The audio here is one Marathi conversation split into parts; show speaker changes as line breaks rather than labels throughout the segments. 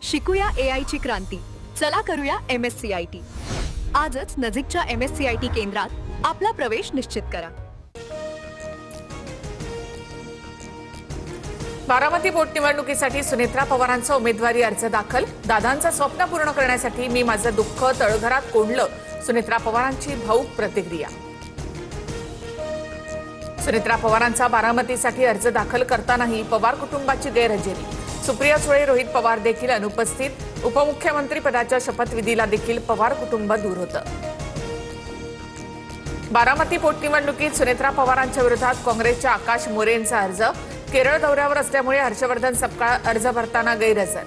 शिकूया AI ची क्रांती. चला करूया MSCIT. आजच नजीकच्या MSCIT केंद्रात आपला प्रवेश निश्चित करा.
बारामती पोटनिवडणुकीसाठी सुनेत्रा पवारांचा उमेदवारी अर्ज दाखल. दादांचं स्वप्न पूर्ण करण्यासाठी मी माझं दुःख तळघरात कोंडलं. सुनेत्रा पवारांची भावूक प्रतिक्रिया. सुनेत्रा पवारांचा बारामतीसाठी अर्ज दाखल करतानाही पवार कुटुंबाची गैरहजेरी. सुप्रिया सुळे, रोहित पवार देखील अनुपस्थित. उपमुख्यमंत्री पदाच्या शपथविधीला देखील पवार कुटुंब दूर होतं. बारामती पोटनिवडणुकीत सुनेत्रा पवारांच्या विरोधात काँग्रेसच्या आकाश मोरे यांचा अर्ज. केरळ दौऱ्यावर असल्यामुळे हर्षवर्धन सपकाळ अर्ज भरताना गैरहजर.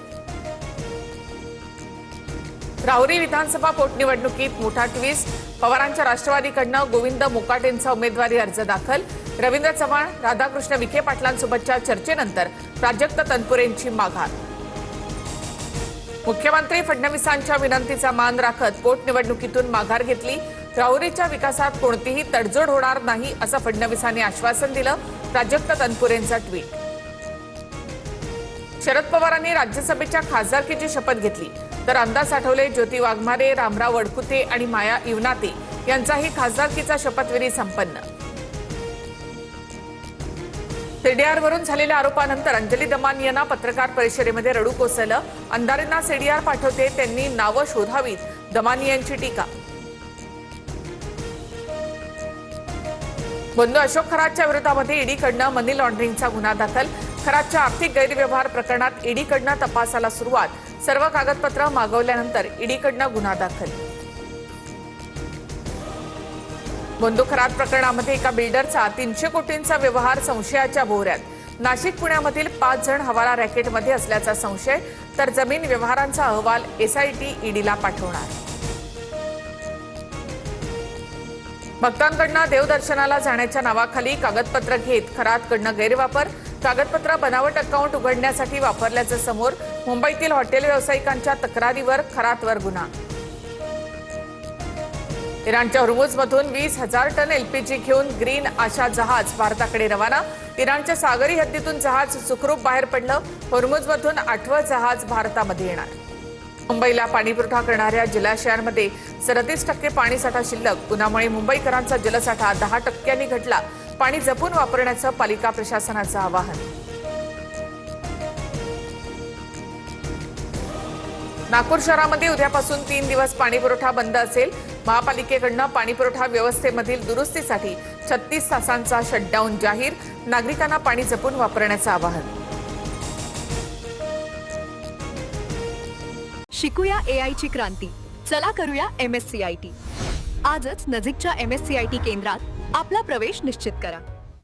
राहुरी विधानसभा पोटनिवडणुकीत मोठा ट्विस्ट. पवारांच्या राष्ट्रवादीकडनं गोविंद मोकाटेंचा उमेदवारी अर्ज दाखल. रवींद्र चव्हाण, राधाकृष्ण विखे पाटलांसोबतच्या चर्चेनंतर प्राजक्त तनपुरेंची माघार. मुख्यमंत्री फडणवीसांच्या विनंतीचा मान राखत पोटनिवडणुकीतून माघार घेतली. राहुरीच्या विकासात कोणतीही तडजोड होणार नाही असं फडणवीसांनी आश्वासन दिलं. प्राजक्त तनपुरेंचा ट्विट. शरद पवारांनी राज्यसभेच्या खासदारकीची शपथ घेतली, तर अंदा साठवले, ज्योती वाघमारे, रामराव वडकुते आणि माया इवनाते यांचाही खासदारकीचा शपथविधी संपन्न. सीडीआरवरून झालेल्या आरोपानंतर अंजली दमानी यांना पत्रकार परिषदेमध्ये रडू कोसळलं. अंधारेंना सीडीआर पाठवते, त्यांनी नावं शोधावीत, दमानी यांची टीका. बंधू अशोक खरातच्या विरोधामध्ये ईडीकडनं मनी लॉन्ड्रिंगचा गुन्हा दाखल. खरातच्या आर्थिक गैरव्यवहार प्रकरणात ईडीकडनं तपासाला सुरुवात. सर्व कागदपत्र मागवल्यानंतर ईडीकडनं गुन्हा दाखल. बंधू खरात प्रकरणामध्ये एका बिल्डरचा 300 कोटींचा व्यवहार संशयाच्या भोवऱ्यात. नाशिक, पुण्यामधील 5 जण हवाला रॅकेटमध्ये असल्याचा संशय, तर जमीन व्यवहारांचा अहवाल एसआयटी ईडीला पाठवणार. भक्तांकडनं देवदर्शनाला जाण्याच्या नावाखाली कागदपत्र घेत खरातकडनं गैरवापर. कागदपत्र बनावट अकाउंट उघडण्यासाठी वापरल्याचं समोर. मुंबईतील हॉटेल व्यावसायिकांच्या तक्रारीवर खरातवर गुन्हा. इराणच्या हुर्मुझमधून 20,000 टन एलपीजी घेऊन ग्रीन आशा जहाज भारताकडे रवाना. इराणच्या सागरी हद्दीतून जहाज सुखरूप बाहेर पडलं. हुर्मुझमधून 8वं जहाज भारतामध्ये येणार. मुंबईला पाणीपुरवठा करणाऱ्या जलाशयांमध्ये 37% पाणीसाठा शिल्लक. उन्हामुळे मुंबईकरांचा जलसाठा 10% घटला. पाणी जपून वापरण्याचं पालिका प्रशासनाचं आवाहन. नागपूर शहरामध्ये उद्यापासून 3 दिवस पाणीपुरवठा बंद असेल. महापालिकेकडनं पाणीपुरवठा व्यवस्थेमधील दुरुस्तीसाठी 36 तासांचा शटडाऊन जाहीर. नागरिकांना पाणी जपून वापरण्याचं आवाहन.
शिकूया AI ची क्रांती. चला करूया MSCIT. आजच नजीकच्या MSCIT केंद्रात आपला प्रवेश निश्चित करा.